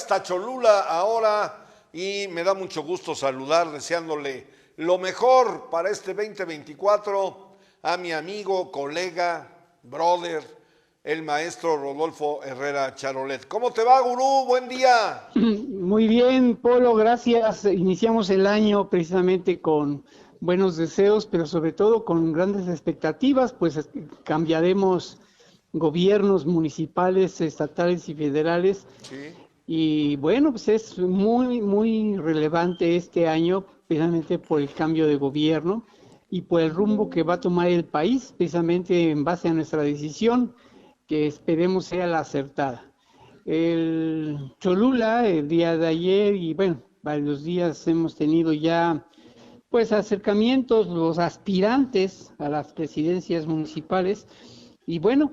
hasta Cholula ahora y me da mucho gusto saludar, deseándole lo mejor para este 2024 a mi amigo, colega, brother, el maestro Rodolfo Herrera Charolet. ¿Cómo te va, gurú? Buen día. Muy bien, Polo, gracias. Iniciamos el año precisamente con buenos deseos, pero sobre todo con grandes expectativas, pues cambiaremos gobiernos municipales, estatales y federales. Sí. Y bueno, pues es muy relevante este año, precisamente por el cambio de gobierno y por el rumbo que va a tomar el país, precisamente en base a nuestra decisión, que esperemos sea la acertada. El Cholula, el día de ayer y bueno, varios días hemos tenido ya pues acercamientos, los aspirantes a las presidencias municipales y bueno,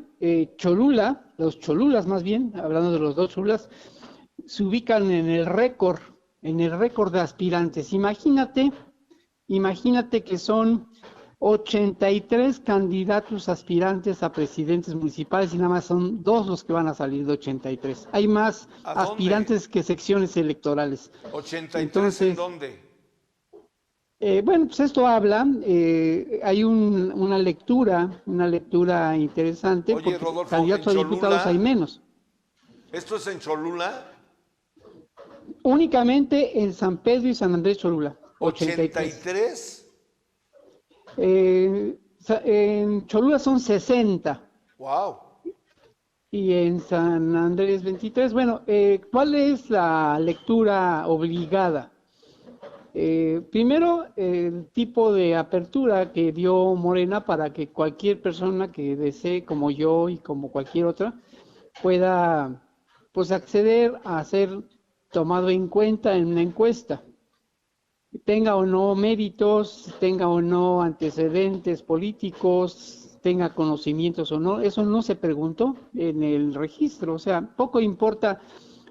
Cholula, los Cholulas más bien, hablando de los dos Cholulas, se ubican en el récord de aspirantes. Imagínate que son 83 candidatos aspirantes a presidentes municipales y nada más son dos los que van a salir de 83. Hay más ¿A dónde? aspirantes que secciones electorales. ¿83 en Entonces, dónde? bueno, pues esto habla, hay una lectura interesante, Oye, porque Rodolfo, en candidatos a diputados hay Cholula, menos. ¿esto es en Cholula? Únicamente en San Pedro y San Andrés Cholula, 83. ¿83? En Cholula son 60 Wow. y en San Andrés 23. Bueno, ¿cuál es la lectura obligada? Primero, el tipo de apertura que dio Morena para que cualquier persona que desee, como yo y como cualquier otra, pueda pues acceder a ser tomado en cuenta en una encuesta, tenga o no méritos, tenga o no antecedentes políticos, tenga conocimientos o no, eso no se preguntó en el registro, o sea, poco importa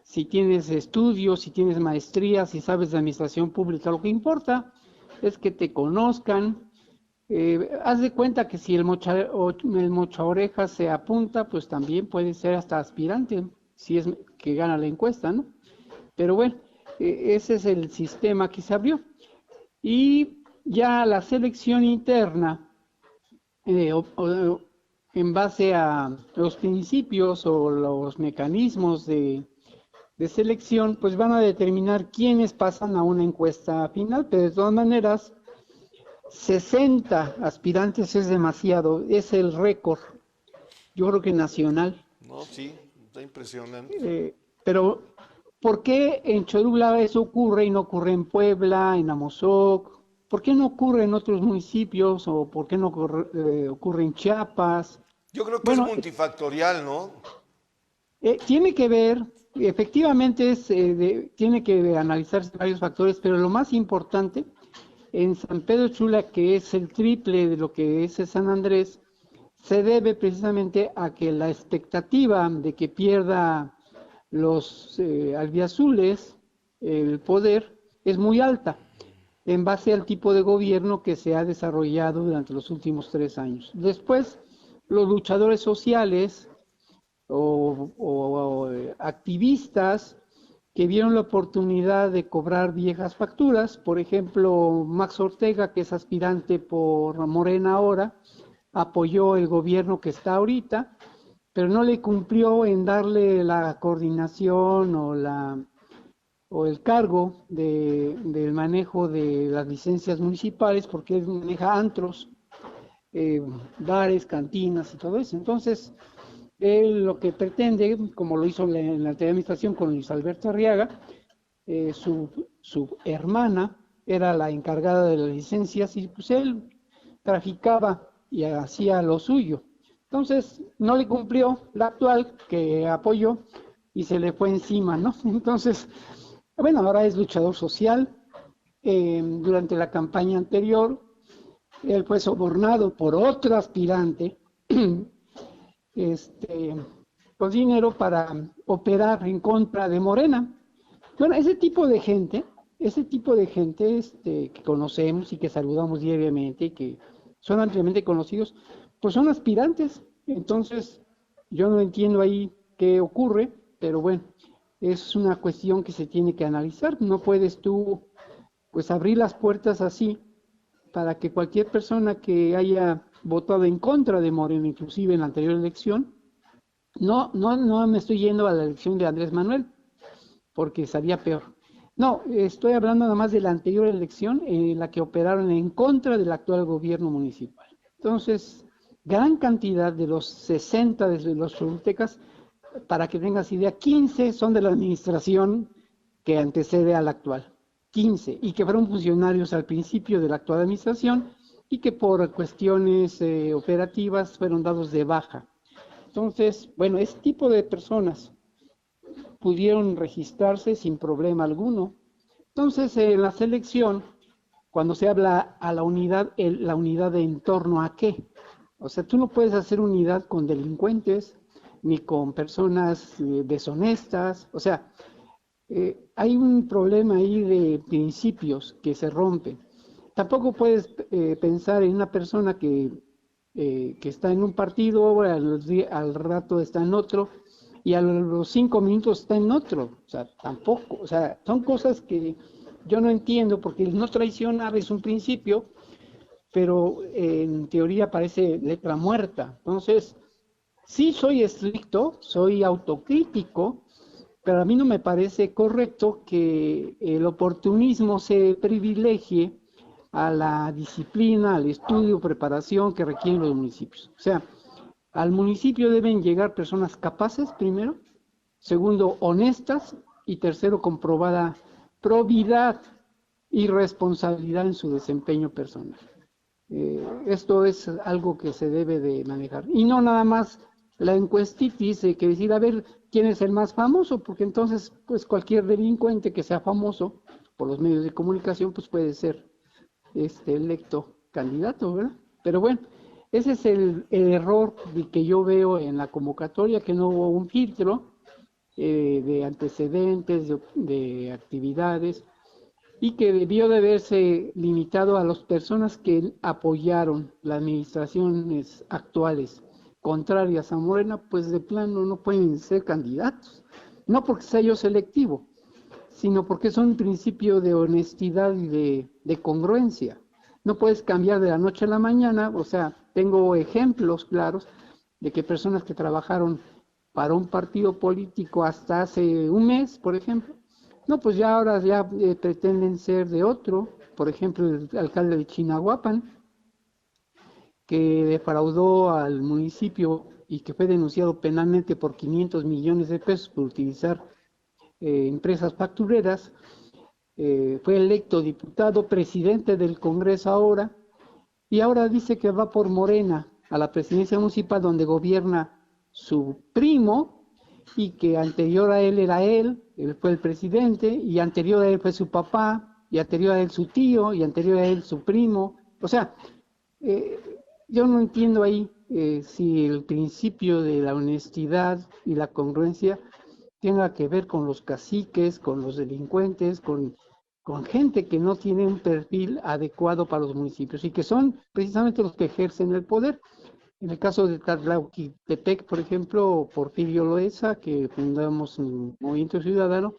si tienes estudios, si tienes maestría, si sabes de administración pública, lo que importa es que te conozcan. Haz de cuenta que si el mocha oreja se apunta, pues también puede ser hasta aspirante, si es que gana la encuesta, ¿no? Pero bueno, ese es el sistema que se abrió. Y ya la selección interna, en base a los principios o los mecanismos de selección, pues van a determinar quiénes pasan a una encuesta final, pero de todas maneras, 60 aspirantes es demasiado, es el récord, yo creo que nacional. No, sí, está impresionante. Pero, ¿por qué en Cholula eso ocurre y no ocurre en Puebla, en Amozoc? ¿Por qué no ocurre en otros municipios o por qué no ocurre en Chiapas? Yo creo que es Bueno, multifactorial, ¿no? tiene que ver, efectivamente tiene que analizarse varios factores, pero lo más importante, en San Pedro Chula, que es el triple de lo que es San Andrés, se debe precisamente a que la expectativa de que pierda los albiazules el poder es muy alta en base al tipo de gobierno que se ha desarrollado durante los últimos 3 años. Después, los luchadores sociales o activistas que vieron la oportunidad de cobrar viejas facturas, por ejemplo, Max Ortega, que es aspirante por Morena ahora, apoyó el gobierno que está ahorita, pero no le cumplió en darle la coordinación o el cargo del manejo de las licencias municipales, porque él maneja antros, eh, bares, cantinas y todo eso. Entonces, él lo que pretende, como lo hizo en la anterior administración con Luis Alberto Arriaga, su hermana era la encargada de las licencias y pues él traficaba y hacía lo suyo. Entonces no le cumplió la actual que apoyó y se le fue encima, ¿no? Entonces, bueno, ahora es luchador social. Durante la campaña anterior, él fue sobornado por otro aspirante este, con dinero para operar en contra de Morena. Bueno, ese tipo de gente que conocemos y que saludamos diariamente y que son ampliamente conocidos, pues son aspirantes. Entonces, yo no entiendo ahí qué ocurre, pero bueno, es una cuestión que se tiene que analizar. No puedes tú, pues, abrir las puertas así para que cualquier persona que haya votado en contra de Morena, inclusive en la anterior elección, no me estoy yendo a la elección de Andrés Manuel, porque sabía peor. No, estoy hablando nada más de la anterior elección en la que operaron en contra del actual gobierno municipal. Entonces, gran cantidad de los 60 de los cholutecas, para que tengas idea, 15 son de la administración que antecede a la actual. 15, y que fueron funcionarios al principio de la actual administración y que por cuestiones operativas fueron dados de baja. Entonces, bueno, este tipo de personas pudieron registrarse sin problema alguno. Entonces, en la selección, cuando se habla a la unidad de en torno a qué. O sea, tú no puedes hacer unidad con delincuentes ni con personas deshonestas. O sea, hay un problema ahí de principios que se rompen. Tampoco puedes pensar en una persona que está en un partido, al rato está en otro, y a los 5 minutos está en otro. O sea, tampoco. O sea, son cosas que yo no entiendo, porque no traicionar es un principio, pero en teoría parece letra muerta. Entonces, sí soy estricto, soy autocrítico, pero a mí no me parece correcto que el oportunismo se privilegie a la disciplina, al estudio, preparación que requieren los municipios. O sea, al municipio deben llegar personas capaces, primero, segundo, honestas, y tercero, comprobada probidad y responsabilidad en su desempeño personal. Esto es algo que se debe de manejar. Y no nada más la encuestitis, que decir, a ver, ¿quién es el más famoso? Porque entonces, pues cualquier delincuente que sea famoso por los medios de comunicación, pues puede ser electo candidato, ¿verdad? Pero bueno, ese es el error que yo veo en la convocatoria, que no hubo un filtro de antecedentes, de actividades, y que debió de haberse limitado a las personas que apoyaron las administraciones actuales contrarias a Morena, pues de plano no pueden ser candidatos. No porque sea yo selectivo, sino porque son un principio de honestidad y de congruencia. No puedes cambiar de la noche a la mañana. O sea, tengo ejemplos claros de que personas que trabajaron para un partido político hasta hace un mes, por ejemplo, no, pues ya ahora ya pretenden ser de otro. Por ejemplo, el alcalde de Chinahuapan, que defraudó al municipio y que fue denunciado penalmente por 500 millones de pesos por utilizar empresas factureras, fue electo diputado, presidente del Congreso ahora, y ahora dice que va por Morena a la presidencia municipal, donde gobierna su primo, y que anterior a él era él fue el presidente, y anterior a él fue su papá, y anterior a él su tío, y anterior a él su primo. O sea, eh, yo no entiendo ahí si el principio de la honestidad y la congruencia tenga que ver con los caciques, con los delincuentes, con gente que no tiene un perfil adecuado para los municipios y que son precisamente los que ejercen el poder. En el caso de Tlatlauquitepec, por ejemplo, Porfirio Loesa, que fundamos un Movimiento Ciudadano,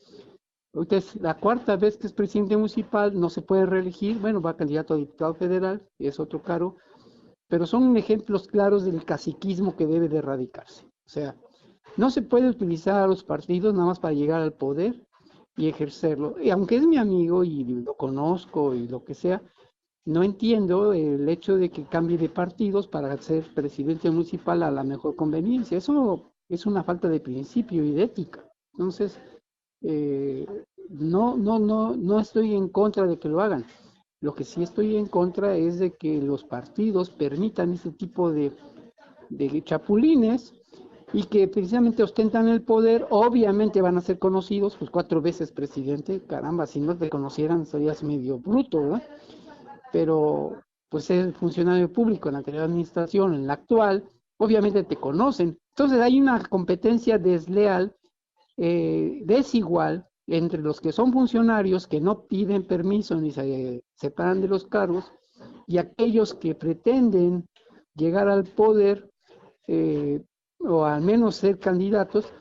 ahorita es la cuarta vez que es presidente municipal, no se puede reelegir, bueno, va candidato a diputado federal, es otro caro, pero son ejemplos claros del caciquismo que debe de erradicarse. O sea, no se puede utilizar a los partidos nada más para llegar al poder y ejercerlo. Y aunque es mi amigo y lo conozco y lo que sea, no entiendo el hecho de que cambie de partidos para ser presidente municipal a la mejor conveniencia. Eso es una falta de principio y de ética. Entonces, eh, no estoy en contra de que lo hagan. Lo que sí estoy en contra es de que los partidos permitan ese tipo de chapulines y que precisamente ostentan el poder. Obviamente van a ser conocidos, pues 4 veces presidente, caramba, si no te conocieran serías medio bruto, ¿verdad? Pero pues es funcionario público en la anterior administración, en la actual, obviamente te conocen. Entonces hay una competencia desleal, desigual, entre los que son funcionarios que no piden permiso ni se separan de los cargos y aquellos que pretenden llegar al poder, o al menos ser candidatos,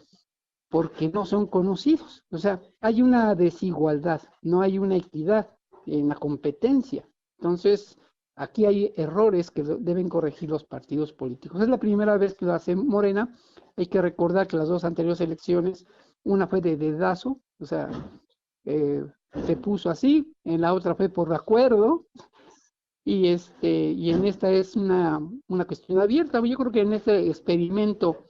porque no son conocidos. O sea, hay una desigualdad, no hay una equidad en la competencia. Entonces, aquí hay errores que deben corregir los partidos políticos. Es la primera vez que lo hace Morena. Hay que recordar que las dos anteriores elecciones, una fue de dedazo, o sea, se puso así, en la otra fue por acuerdo, y en esta es una cuestión abierta. Yo creo que en este experimento,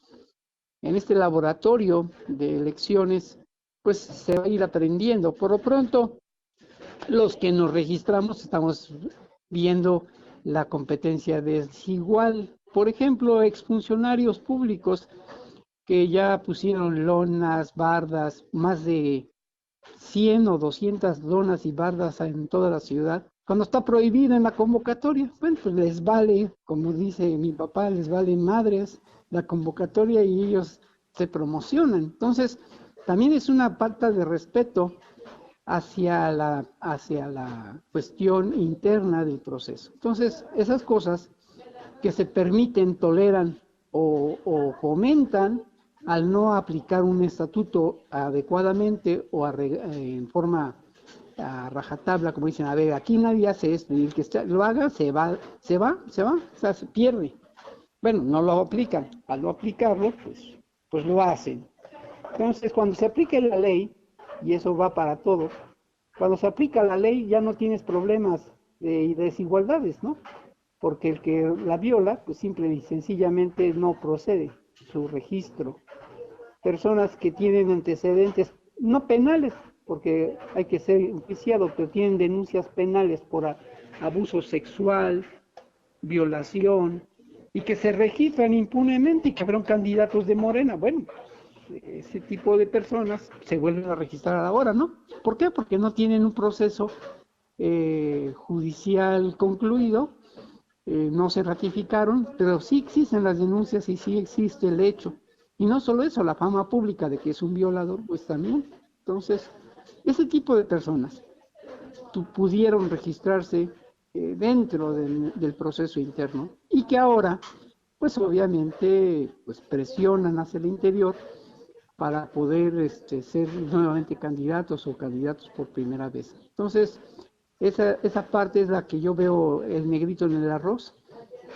en este laboratorio de elecciones, pues se va a ir aprendiendo. Por lo pronto, los que nos registramos estamos viendo la competencia desigual. Por ejemplo, exfuncionarios públicos que ya pusieron lonas, bardas, más de 100 o 200 lonas y bardas en toda la ciudad, cuando está prohibida en la convocatoria. Bueno, pues les vale, como dice mi papá, les vale madres la convocatoria y ellos se promocionan. Entonces, también es una falta de respeto hacia la cuestión interna del proceso. Entonces, esas cosas que se permiten, toleran o fomentan al no aplicar un estatuto adecuadamente o en forma a rajatabla, como dicen, a ver, aquí nadie hace esto, y el que lo haga se va, o sea, se pierde. Bueno, no lo aplican, al no aplicarlo, pues lo hacen. Entonces, cuando se aplique la ley, y eso va para todos, cuando se aplica la ley ya no tienes problemas de desigualdades, ¿no? Porque el que la viola, pues simple y sencillamente no procede su registro. Personas que tienen antecedentes, no penales, porque hay que ser enjuiciado, pero tienen denuncias penales por abuso sexual, violación, y que se registran impunemente y que fueron candidatos de Morena. Bueno, ese tipo de personas se vuelven a registrar ahora, ¿no? ¿Por qué? Porque no tienen un proceso judicial concluido, no se ratificaron, pero sí existen las denuncias y sí existe el hecho. Y no solo eso, la fama pública de que es un violador, pues también. Entonces, ese tipo de personas pudieron registrarse dentro del proceso interno y que ahora, pues obviamente, pues presionan hacia el interior para poder ser nuevamente candidatos o candidatos por primera vez. Entonces, esa parte es la que yo veo el negrito en el arroz.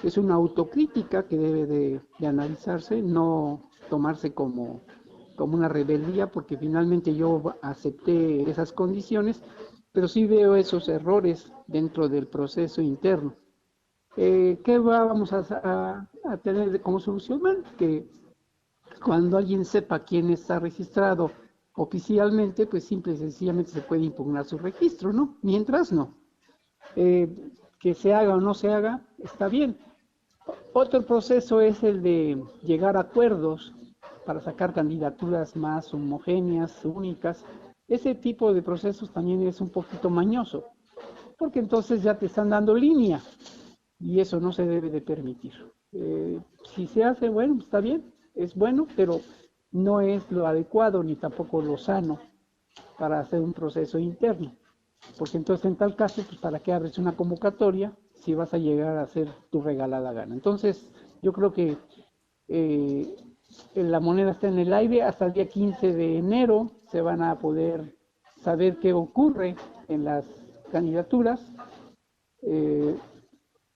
Es una autocrítica que debe de analizarse, no tomarse como una rebeldía, porque finalmente yo acepté esas condiciones, pero sí veo esos errores dentro del proceso interno. ¿Qué vamos a tener como solución? Bueno, que cuando alguien sepa quién está registrado oficialmente, pues simple y sencillamente se puede impugnar su registro, ¿no? Mientras no. Que se haga o no se haga, está bien. Otro proceso es el de llegar a acuerdos para sacar candidaturas más homogéneas, únicas. Ese tipo de procesos también es un poquito mañoso, porque entonces ya te están dando línea y eso no se debe de permitir. Si se hace, bueno, está bien, es bueno, pero no es lo adecuado ni tampoco lo sano para hacer un proceso interno, porque entonces en tal caso, pues para qué abres una convocatoria si vas a llegar a hacer tu regalada gana. Entonces, yo creo que la moneda está en el aire. Hasta el día 15 de enero se van a poder saber qué ocurre en las candidaturas.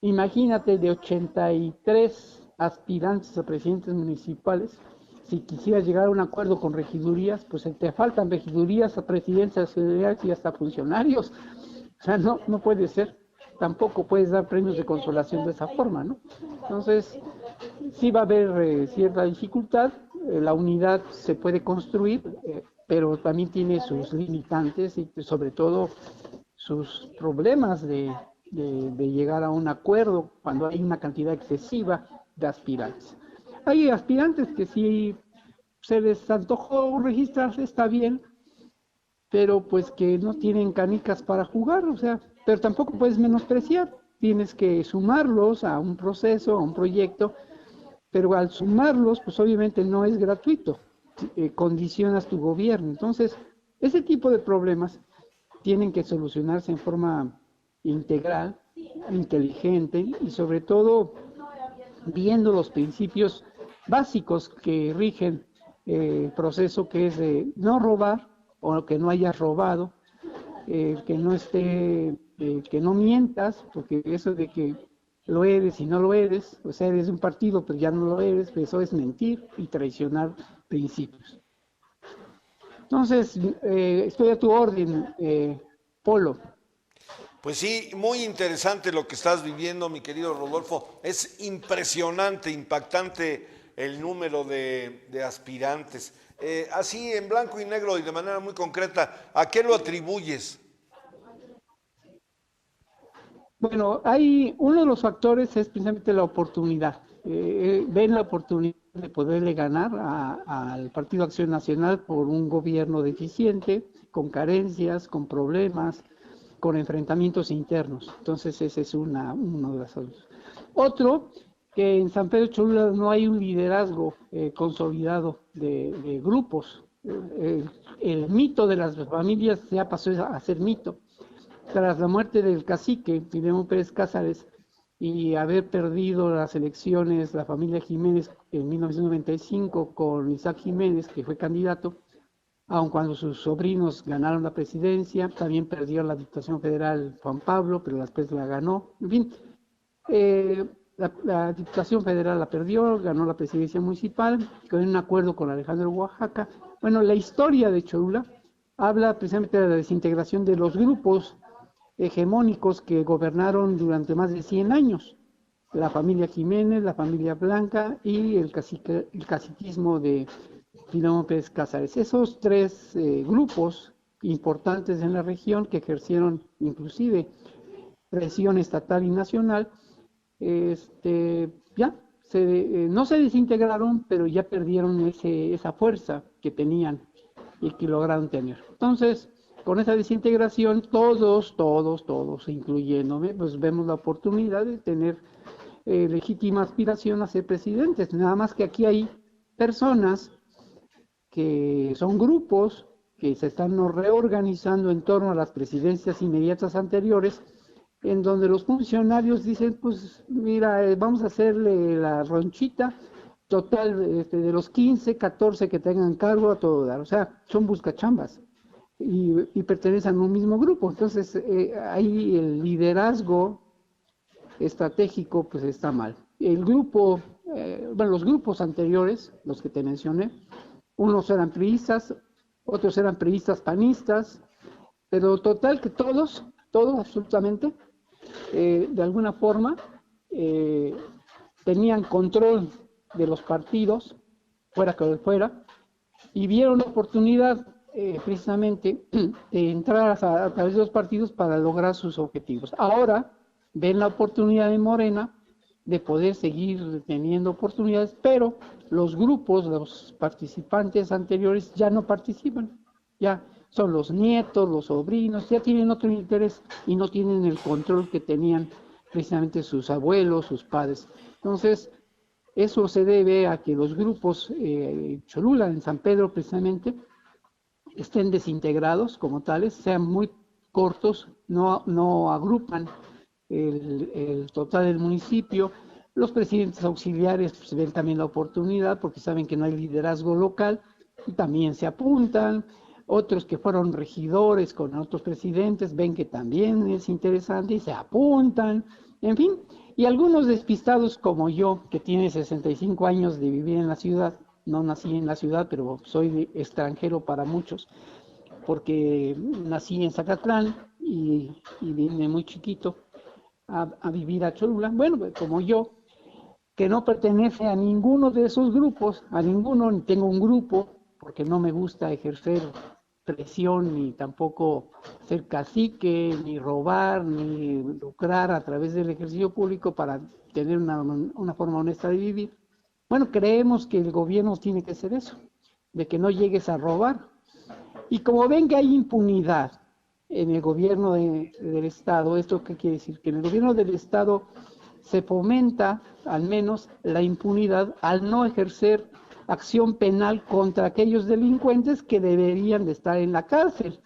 Imagínate, de 83 aspirantes a presidentes municipales, si quisieras llegar a un acuerdo con regidurías, pues te faltan regidurías a presidentes y hasta funcionarios. O sea, no puede ser. Tampoco puedes dar premios de consolación de esa forma, ¿no? Entonces, sí va a haber cierta dificultad. La unidad se puede construir, pero también tiene sus limitantes y sobre todo sus problemas de llegar a un acuerdo cuando hay una cantidad excesiva de aspirantes. Hay aspirantes que si se les antojó registrarse, está bien, pero pues que no tienen canicas para jugar, o sea, pero tampoco puedes menospreciar, tienes que sumarlos a un proceso, a un proyecto, pero al sumarlos, pues obviamente no es gratuito, condicionas tu gobierno. Entonces, ese tipo de problemas tienen que solucionarse en forma integral, inteligente y sobre todo viendo los principios básicos que rigen proceso que es de no robar o que no hayas robado, que no que no mientas, porque eso de que lo eres y no lo eres, o sea, eres de un partido pero ya no lo eres, pues eso es mentir y traicionar principios. Entonces, estoy a tu orden, Polo. Pues sí, muy interesante lo que estás viviendo, mi querido Rodolfo. Es impresionante, impactante el número de aspirantes. Así en blanco y negro y de manera muy concreta, ¿a qué lo atribuyes? Bueno, hay uno de los factores es precisamente la oportunidad. Ven la oportunidad de poderle ganar al Partido Acción Nacional por un gobierno deficiente, con carencias, con problemas, con enfrentamientos internos. Entonces, ese es uno de los asuntos. Otro, que en San Pedro Cholula no hay un liderazgo consolidado de grupos. El mito de las familias ya pasó a ser mito. Tras la muerte del cacique, Guillermo Pérez Cázares, y haber perdido las elecciones la familia Jiménez en 1995 con Isaac Jiménez, que fue candidato, aun cuando sus sobrinos ganaron la presidencia, también perdió la Diputación Federal Juan Pablo, pero después la ganó. En fin, la Diputación Federal la perdió, ganó la presidencia municipal, con un acuerdo con Alejandro Oaxaca. Bueno, la historia de Cholula habla precisamente de la desintegración de los grupos hegemónicos que gobernaron durante más de 100 años. La familia Jiménez, la familia Blanca y el caciquismo de Filemón Pérez Cázares. Esos tres grupos importantes en la región que ejercieron inclusive presión estatal y nacional, ya no se desintegraron, pero ya perdieron esa fuerza que tenían y que lograron tener. Entonces, con esa desintegración, todos, incluyéndome, pues vemos la oportunidad de tener legítima aspiración a ser presidentes. Nada más que aquí hay personas que son grupos que se están reorganizando en torno a las presidencias inmediatas anteriores, en donde los funcionarios dicen, pues mira, vamos a hacerle la ronchita total de los 15, 14 que tengan cargo a todo dar. O sea, son buscachambas. Y pertenecen a un mismo grupo. Entonces, ahí el liderazgo estratégico pues está mal. El grupo, los grupos anteriores, los que te mencioné, unos eran priistas, otros eran priistas panistas, pero total que todos absolutamente, de alguna forma, tenían control de los partidos, fuera que fuera, y vieron la oportunidad precisamente de entrar a través de los partidos para lograr sus objetivos. Ahora ven la oportunidad de Morena de poder seguir teniendo oportunidades, pero los grupos, los participantes anteriores ya no participan, ya son los nietos, los sobrinos, ya tienen otro interés y no tienen el control que tenían precisamente sus abuelos, sus padres. Entonces, eso se debe a que los grupos Cholula, en San Pedro precisamente, estén desintegrados como tales, sean muy cortos, no agrupan el total del municipio. Los presidentes auxiliares pues, ven también la oportunidad porque saben que no hay liderazgo local y también se apuntan. Otros que fueron regidores con otros presidentes ven que también es interesante y se apuntan. En fin, y algunos despistados como yo, que tiene 65 años de vivir en la ciudad, no nací en la ciudad, pero soy extranjero para muchos, porque nací en Zacatlán y vine muy chiquito a vivir a Cholula. Bueno, como yo, que no pertenece a ninguno de esos grupos, a ninguno, ni tengo un grupo, porque no me gusta ejercer presión, ni tampoco ser cacique, ni robar, ni lucrar a través del ejercicio público para tener una forma honesta de vivir. Bueno, creemos que el gobierno tiene que hacer eso, de que no llegues a robar. Y como ven que hay impunidad en el gobierno del Estado, ¿esto qué quiere decir? Que en el gobierno del Estado se fomenta al menos la impunidad al no ejercer acción penal contra aquellos delincuentes que deberían de estar en la cárcel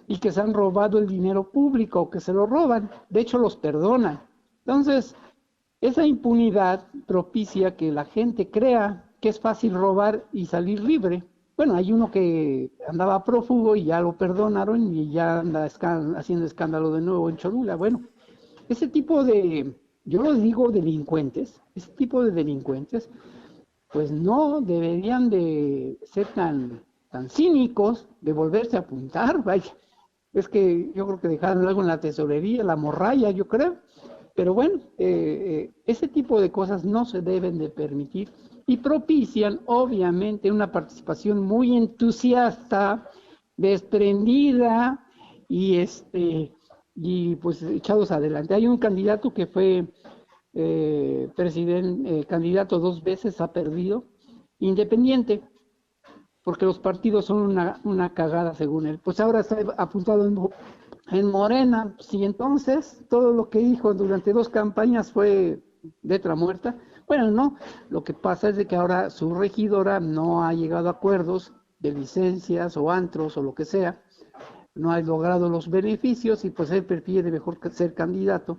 y que se han robado el dinero público o que se lo roban. De hecho, los perdonan. Entonces, esa impunidad propicia que la gente crea que es fácil robar y salir libre. Bueno, hay uno que andaba prófugo y ya lo perdonaron y ya anda haciendo escándalo de nuevo en Cholula. Bueno, ese tipo de, yo lo digo delincuentes, ese tipo de delincuentes, pues no deberían de ser tan cínicos de volverse a apuntar, vaya. Es que yo creo que dejaron algo en la tesorería, la morralla, yo creo. Pero bueno, ese tipo de cosas no se deben de permitir y propician obviamente una participación muy entusiasta, desprendida y y pues echados adelante. Hay un candidato que fue candidato 2 veces, ha perdido, independiente, porque los partidos son una cagada según él. Pues ahora está apuntado en Morena, si entonces todo lo que dijo durante 2 campañas fue letra muerta, bueno, no, lo que pasa es de que ahora su regidora no ha llegado a acuerdos de licencias o antros o lo que sea, no ha logrado los beneficios y pues él prefiere mejor ser candidato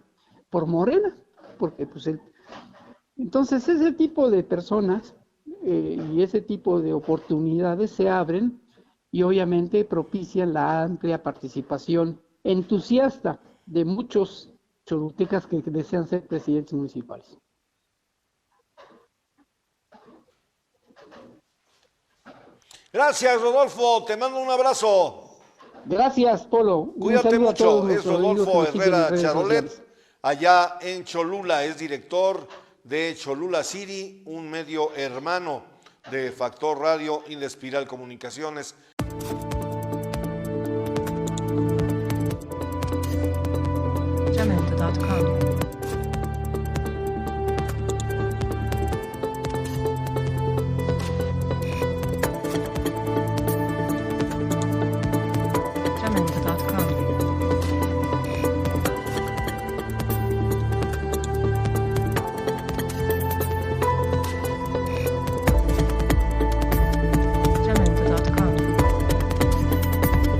por Morena, porque pues él... Entonces ese tipo de personas y ese tipo de oportunidades se abren y obviamente propician la amplia participación entusiasta de muchos cholutecas que desean ser presidentes municipales. Gracias, Rodolfo, te mando un abrazo. Gracias, Polo. Un Cuídate saludo a todos mucho. Es nuestros amigos que Rodolfo nos siguen en Herrera redes Charolet, sociales. allá en Cholula. Es director de Cholula City, un medio hermano de Factor Radio y de Espiral Comunicaciones.